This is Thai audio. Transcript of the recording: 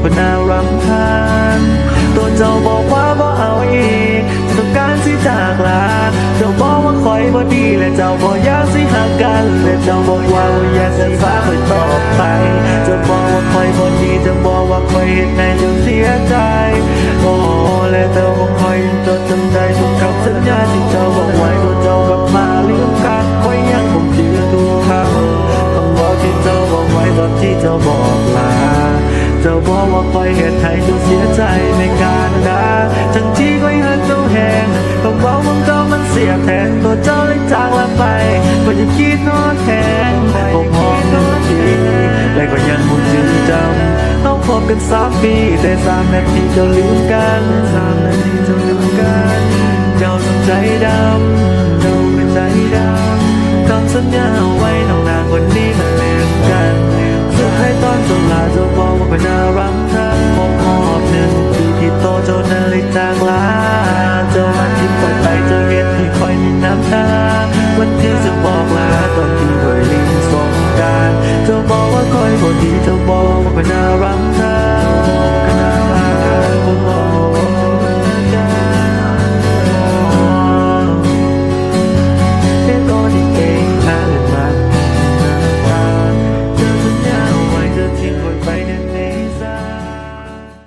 คนน่ารำคาญตัวเจ้าบอกว่าบ่เอาอีกต้องการสิจากลาเจ้าบอกว่าคอยบ่ดีและเจ้าบอกอยากสิหักกันและเจ้าบอกว่าอยากสิฟ้าคอยต่อไปเจ้าบอกว่าคอยบ่ดีเจ้าบอกว่าคอยเห็นให้เจ้าเสียใจโอ้และเจ้าบอกคอยจดจำได้ทุกคำสัญญาที่เจ้าบอกไว้ตัวเจ้ากลับมาลืมกันคอยยังคงเชื่อทุกคำคำบอกที่เจ้าบอกไว้ตอนที่เจ้าบอกลาเจ้าบอกว่าคอยเห็นให้เจ้าเสียใจในการด่าทั้งที่คอยหักเจ้าแหงต้องบอกว่าเจ้ามันเสียแทนตัวเจ้าเลยจากลาไปก็จะคิดนอนแทนผมหอมหนึ่งทีและก็ยังมุ่งจึงจำต้องพบกัน3 ปีแต่3 นาทีเจ้าลืมกัน3 นาทีเจ้าลืมกันเจ้าต้องใจดำเจ้าเป็นใจดำคำสัญญาเอาไว้น้องนางคนนี้มันลืมกันสุดท้ายตอนเจ้าลาเจ้าบอกว่าเป็นน่ารำคาญผมหอบ1 ปีที่โตเจ้านั้นเลยจากลาเจ้ามาทิ้งไปเจ้าเห็นที่คอยมีน้ำตาวันที่จะบอกลาตอนที่เคยลิ้นสงกรานต์เจ้าบอกว่าคอยบ่ดีเจ้าบอกว่าเป็นน่าร